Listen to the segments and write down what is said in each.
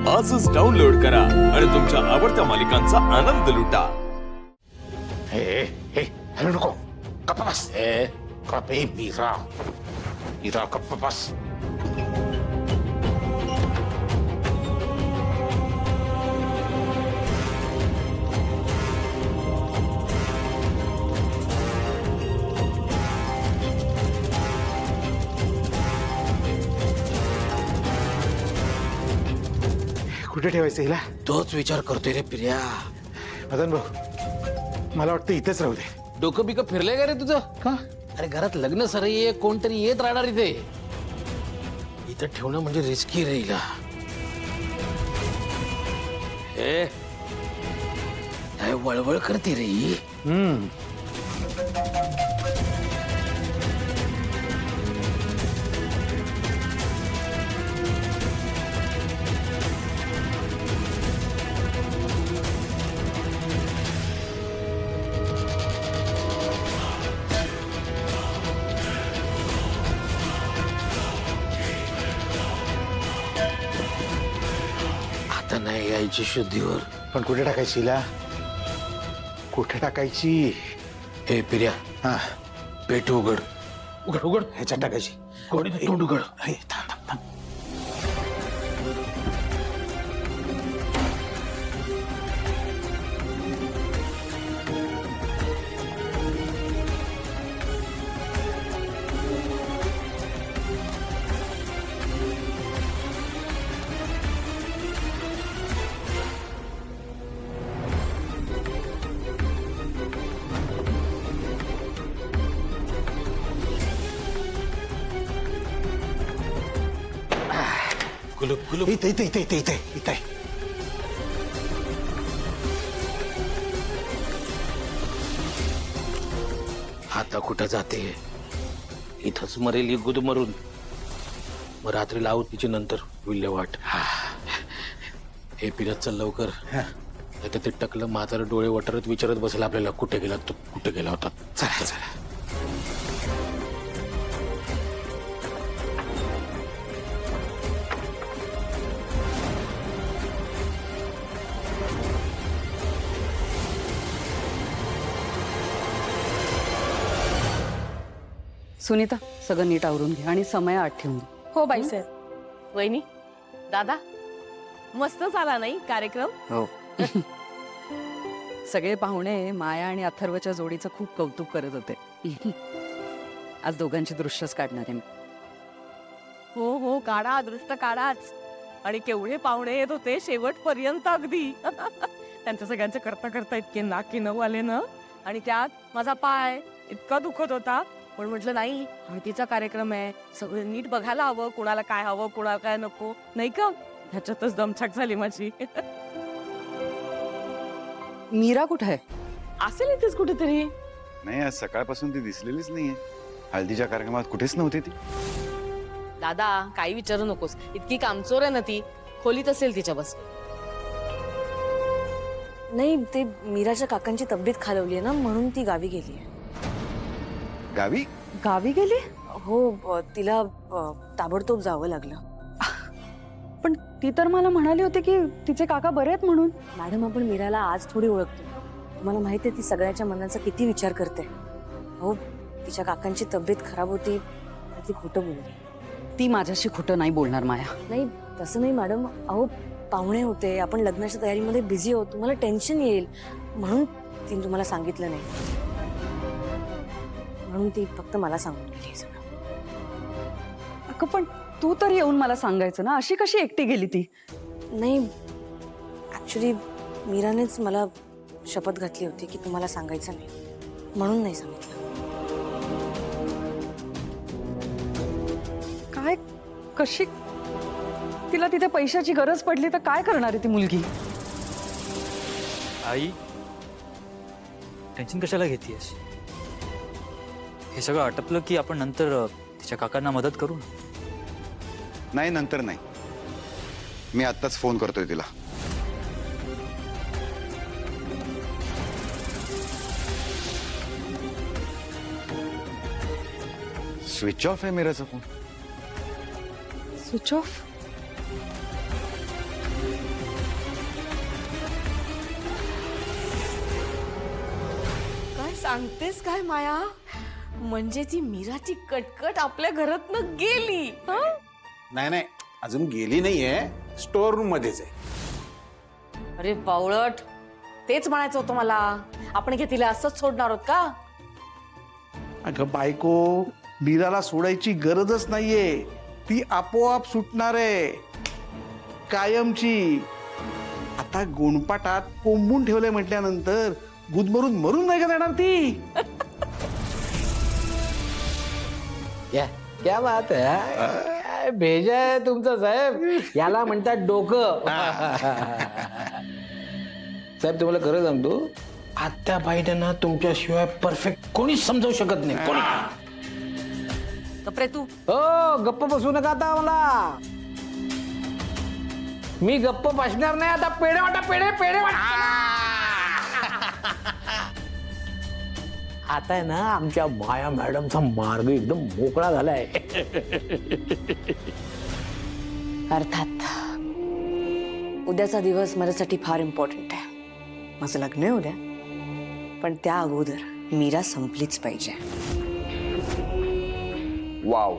आजच डाउनलोड करा आणि तुमच्या आवडत्या मालिकांचा आनंद लुटा। हे हॅलो नको गप्प बस कपे मीरा मीरा गप्प बस कुठे ठेवायचं हिला? तोच विचार करतोय रे प्रिया। मदन भाऊ मला वाटतं इथेच राहू दे। डोकं बिकं फिरलंय का रे तुझं? का? अरे घरात लग्न सराई आहे, कोणतरी येत राहणार इथे। इथं ठेवणं म्हणजे रिस्की रे हिला। हे काय वळवळ करते रे ही? आता नाही यायची शुद्धीवर। पण कुठे टाकायची हिला? कुठे टाकायची? हे प्रिया, हा पेट उघड उघड उघड। ह्याच्यात टाकायची। तोंड उघड। हे, थांब थांब थांब कुलूप कुलूप। इथे इथे इथे इथे इथे इथे आता कुठं जाते? इथंच मरेल ही गुद मरून। मग रात्री लावू तिची नंतर विल्हेवाट। हे पिरत चल लवकर, नाही ते टकलं म्हातार डोळे वटरत विचारत बसेल आपल्याला कुठे गेला तो, कुठे गेला होता। चला चला सुनीता सगळं नीट आवरून घे आणि समय आठ ठेवून दे। हो बाई साहेब। वहिनी, दादा, मस्त झाला नाही कार्यक्रम? हो सगळे पाहुणे माया आणि अथर्वच्या जोडीचं खूप कौतुक करत होते। आज दोघांची दृश्यच काढणार आहे मी। हो हो काढा, दृष्ट काढाच। आणि केवढे पाहुणे येत होते शेवटपर्यंत अगदी। त्यांचं सगळ्यांचं करता करता इतके नाकी नऊ आले ना। आणि त्यात माझा पाय इतका दुखत होता, पण म्हटलं नाही हळदीचा कार्यक्रम आहे, सगळं नीट बघायला हवं, कुणाला काय हवं कुणाला काय नको, नाही का? ह्याच्यातच दमछाक झाली माझी। मीरा कुठे आहे? असेल इथेच कुठेतरी। नाही आज सकाळपासून ती दिसलेलीच नाहीये। हल्दीच्या कार्यक्रमात कुठेच नव्हती ती। दादा काही विचारू नकोस, इतकी कामचोर आहे ना ती, खोलीत असेल तिच्या बस। नाही ते मीराच्या काकांची तब्येत खालवली आहे ना, म्हणून ती गावी गेली आहे। गावी? गावी गेली? हो तिला ताबडतोब जावं लागलं। पण ती तर मला म्हणाली होती की तिचे काका बरे आहेत म्हणून। मॅडम आपण मीराला आज थोडी ओळखतो, तुम्हाला माहिती आहे ती सगळ्याच्या मनाचा किती विचार करते। हो तिच्या काकांची तब्येत खराब होती, ती खोटं बोलली। ती माझ्याशी खोटं नाही बोलणार माया। नाही तसं नाही मॅडम, अहो पाहुणे होते, आपण लग्नाच्या तयारीमध्ये बिझी आहोत, तुम्हाला टेन्शन येईल म्हणून तिने तुम्हाला सांगितलं नाही, म्हणून ती फक्त मला सांगून गेली सगळं। अगं पण तू तर येऊन मला सांगायचं ना, अशी कशी एकटी गेली ती? नाही ऍक्च्युली मीरानेच मला शपथ घातली होती की तुम्हाला सांगायचं नाही, म्हणून नाही सांगितलं। काय कशी? तिला तिथे पैशाची गरज पडली तर काय करणार आहे ती मुलगी? आई टेन्शन कशाला घेतीयस? हे सगळं आटपलं की आपण नंतर तिच्या काकांना मदत करू ना। नाही नंतर नाही, मी आत्ताच फोन करतोय तिला। स्विच ऑफ आहे मेराचा फोन। Switch off? सांगतेस काय माया? म्हणजे ती मीराची कटकट आपल्या घरातनं गेली हं? नाही नाही, अजून गेली नाहीये, स्टोर रूम मध्येच आहे. अरे बावळट, तेच म्हणायचं होतं मला. आपण काय तिला असंच सोडणार आहोत का? अगं बायको, मीराला सोडायची गरजच नाहीये, ती आपोआप सुटणार आहे कायमची. आता गोणपाटात कोंबून ठेवलंय म्हटल्यानंतर गुदमरून मरून नाही का जाणार ती? क्या बात आहे, भेजा आहे तुमचा साहेब. याला म्हणतात डोकं. साहेब तुम्हाला खरं सांगतो, आत्या बाईने ना तुमच्याशिवाय परफेक्ट कोणीच समजावू शकत नाही. कोणी कपरे तू हो, गप्प बसू नका आता मला. मी गप्प बसणार नाही आता. पेढे वाटा, पेढे पेढे वाटा. आता आहे ना आमच्या माया मॅडमचा मार्ग एकदम मोकळा झालाय. अर्थात उद्याचा दिवस माझ्यासाठी फार इम्पॉर्टंट आहे. माझं लग्न आहे उद्या, पण त्या अगोदर मीरा संपलीच पाहिजे. वाव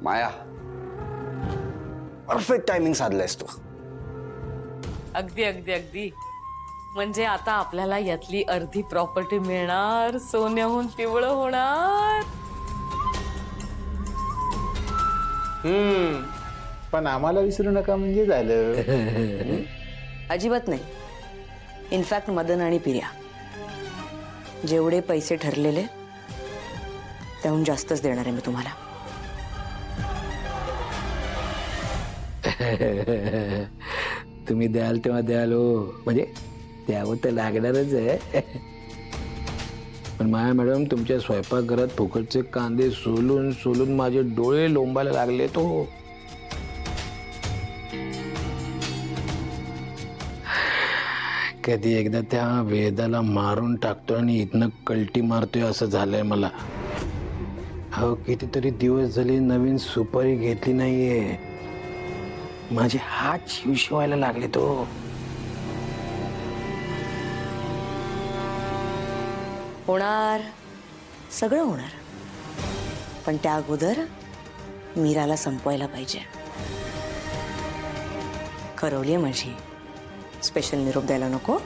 माया, परफेक्ट टायमिंग साधलायस तू. अगदी अगदी अगदी. म्हणजे आता आपल्याला यातली अर्धी प्रॉपर्टी मिळणार, सोन्याहून पिवळं होणार. पण आम्हाला विसरू नका म्हणजे झालं. अजिबात नाही. इनफॅक्ट मदन आणि पिर्या जेवढे पैसे ठरलेले त्याहून जास्तच देणार आहे मी तुम्हाला. तुम्ही द्याल तेव्हा द्याल हो, म्हणजे द्यावं तर लागणारच आहे. पण माया मॅडम, तुमच्या स्वयंपाकघरात फुकटचे कांदे सोलून सोलून माझे डोळे लोंबायला लागले तो. कधी एकदा त्या वेदाला मारून टाकतो आणि इथनं कल्टी मारतोय असं झालंय मला. हो, कितीतरी दिवस झाले नवीन सुपारी घेतली नाहीये. माझे हात शिवशिवायला लागले तो. होणार, सगळं होणार, पण त्या अगोदर मीराला संपवायला पाहिजे. ठरवलीये माझी. स्पेशल निरोप द्यायला नको.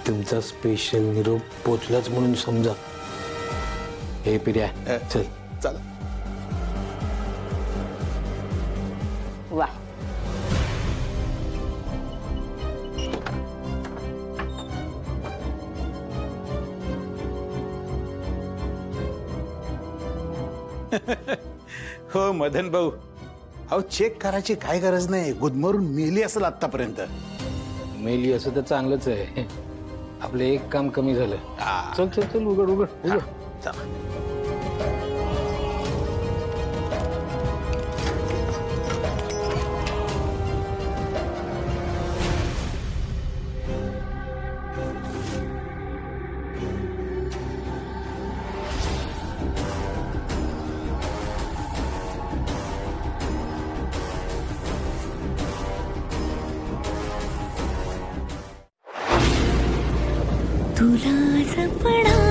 तुमचा स्पेशल निरोप पोचलाच म्हणून समजा. हे पिर्या, चल चल. वा, हो मदन भाऊ, अहो चेक करायची काय गरज नाही. गुदमरून मेली असेल आतापर्यंत. मेली असं तर चांगलंच आहे. आपलं एक काम कमी झालं. चल चल चल, उघड उघड उघड. चला. तुला जपणार